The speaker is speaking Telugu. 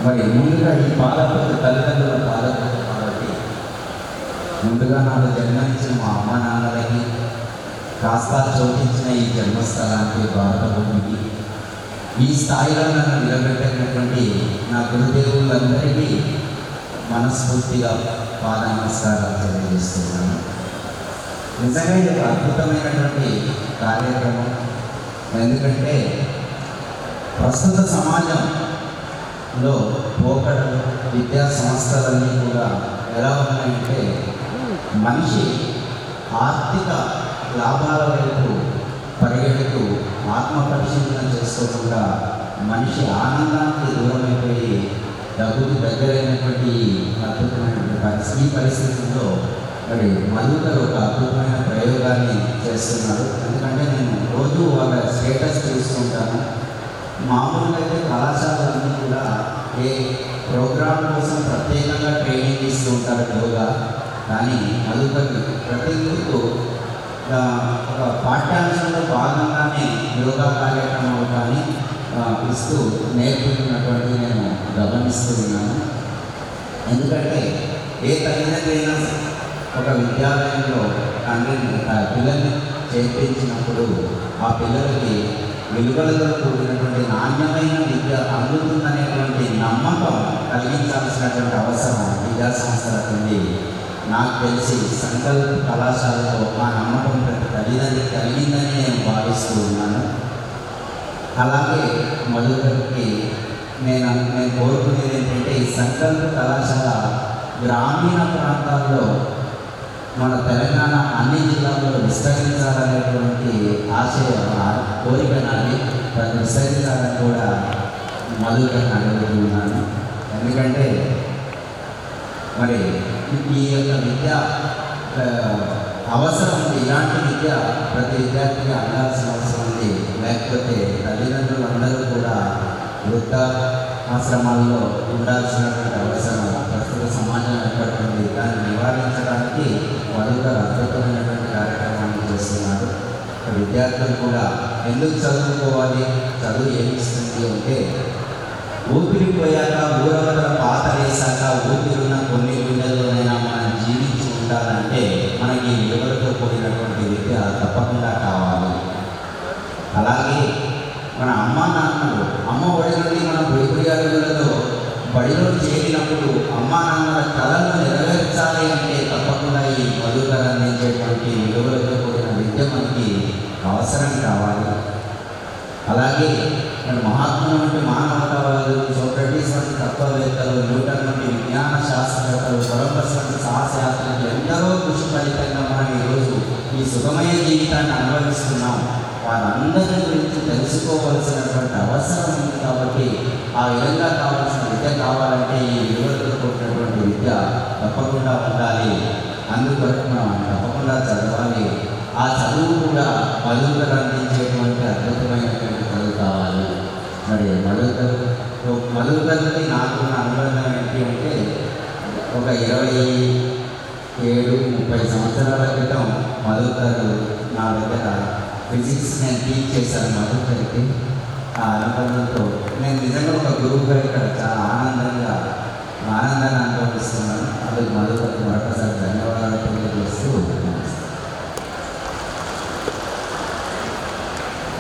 మరి ముందుగా ఈ పాలకులు తల్లిదండ్రుల పాలకులు కాబట్టి ముందుగా నాకు జన్మనిచ్చిన మా అమ్మ నాన్నలకి, కాస్త చోటించిన ఈ జన్మస్థలానికి, భారత భూమికి, ఈ స్థాయిలో నన్ను నిలబెట్టినటువంటి నా గురుదేవులందరికీ మనస్ఫూర్తిగా పాద నమస్కారాలు తెలియజేస్తున్నాను. నిజంగా ఇది ఒక అద్భుతమైనటువంటి కార్యక్రమం. ఎందుకంటే ప్రస్తుత సమాజంలో పోకడలు, విద్యా సంస్థలన్నీ కూడా ఎలా ఉన్నాయంటే మనిషి ఆర్థిక లాభాల వైపు పరిగెడుతూ ఆత్మ పరిశీలన చేసుకోకుండా మనిషి ఆనందానికి దూరమైపోయి డబ్బుకు దగ్గరైనటువంటి అద్భుతమైనటువంటి ఈ పరిస్థితుల్లో మరి మధుకర్ ఒక అద్భుతమైన ప్రయోగాన్ని చేస్తున్నారు. ఎందుకంటే నేను రోజు వాళ్ళ స్టేటస్ చూసుకుంటాను. మామూలుగా అయితే కళాశాలన్నీ కూడా ఏ ప్రోగ్రాం కోసం ప్రత్యేకంగా ట్రైనింగ్ ఇస్తూ ఉంటారు యోగా. కానీ మధుకర్ ప్రతిరోజు ఒక పాఠ్యాంశంలో భాగంగానే యోగా కార్యక్రమాలు కానీ ఇస్తూ నేర్పుతున్నటువంటి నేను గమనిస్తూ ఉన్నాను. ఎందుకంటే ఏ తల్లిదండ్రులైనా ఒక విద్యాలయంలో పిల్లల్ని చేర్పించినప్పుడు ఆ పిల్లలకి విలువలతో కూడినటువంటి నాణ్యమైన విద్య అందుతుందనేటువంటి నమ్మకం కలిగించాల్సినటువంటి అవసరం విద్యా సంస్థలకు ఉంది. నాకు తెలిసి సంకల్ప కళాశాలలో ఆ నమ్మకం ప్రతి తల్లిదండ్రులు కలిగిందని నేను భావిస్తూ ఉన్నాను. అలాగే మధుకర్కి నేను కోరుకునేది ఏంటంటే ఈ సంకల్ప కళాశాల గ్రామీణ ప్రాంతాల్లో మన తెలంగాణ అన్ని జిల్లాల్లో విస్తరించాలనేటువంటి కోరిక నాది. విస్తరించాలని కూడా మధుకర్ని అడుగుతున్నాను. ఎందుకంటే మరి ఈ యొక్క విద్య అవసరం ఉంది. ఇలాంటి విద్య ప్రతి విద్యార్థికి అందాల్సిన అవసరం ఉంది. లేకపోతే తల్లిదండ్రులందరూ కూడా వృద్ధ ఆశ్రమాల్లో ఉండాల్సినటువంటి అవసరం ప్రస్తుత సమాజం ఏర్పడుతుంది. దాన్ని నివారించడానికి మధుకర్ అద్భుతమైనటువంటి కార్యక్రమాన్ని చేస్తున్నారు. విద్యార్థులు కూడా ఎందుకు చదువుకోవాలి, చదువు ఏమిస్తుంది అంటే ఊపిరిపోయాక ఊరవతల పాత వేశాక ఊపిరున్న కొన్ని గుండెల్లోనైనా మనం జీవించి ఉండాలంటే మనకి విలువలతో కూడినటువంటి విద్య తప్పకుండా కావాలి. అలాగే మన అమ్మ నాన్నలు అమ్మ ఒడి నుండి మనం పొడిపొడి అడుగులతో బడిలో చేరినప్పుడు అమ్మా నాన్నల కళలను నెరవేర్చాలి అంటే తప్పకుండా ఈ మధుకర్ అందించేటువంటి విలువలతో కూడిన విద్య మనకి అవసరం కావాలి. అలాగే మన మహాత్ముల వంటి మానవతావాదులు, సోక్రటీస్ వంటి తత్వవేత్తలు, న్యూటన్ వంటి విజ్ఞాన శాస్త్రవేత్తలు, కొలంబస్ వంటి సాహసయాత్రలు ఎందరో కృషి ఫలితంగా మనం ఈరోజు ఈ సుఖమయ జీవితాన్ని అనుభవిస్తున్నాం. వారందరి గురించి తెలుసుకోవాల్సినటువంటి అవసరం ఉంది. కాబట్టి ఆ విధంగా కావాల్సిన విద్య కావాలంటే ఈ విలువలతో కూడినటువంటి విద్య తప్పకుండా ఉండాలి. అందుకొరకు మనం తప్పకుండా చదవాలి. ఆ చదువు కూడా మధుకర్ అందించేటువంటి అద్భుతమైనటువంటి చదువు కావాలి. మరి మధుకర్కి నాకున్న అనుబంధం ఏంటి అంటే ఒక 27-30 సంవత్సరాల క్రితం మధుకర్ నా దగ్గర ఫిజిక్స్ నేను టీచ్ చేశాను. మధుకర్కి ఆ అనుబంధంతో నేను నిజంగా ఒక గురువుగా ఇక్కడ చాలా ఆనందాన్ని అనుభవిస్తున్నాను. అందుకు మధుకర్కి మరొకసారి ధన్యవాదాలు తెలియజేస్తూ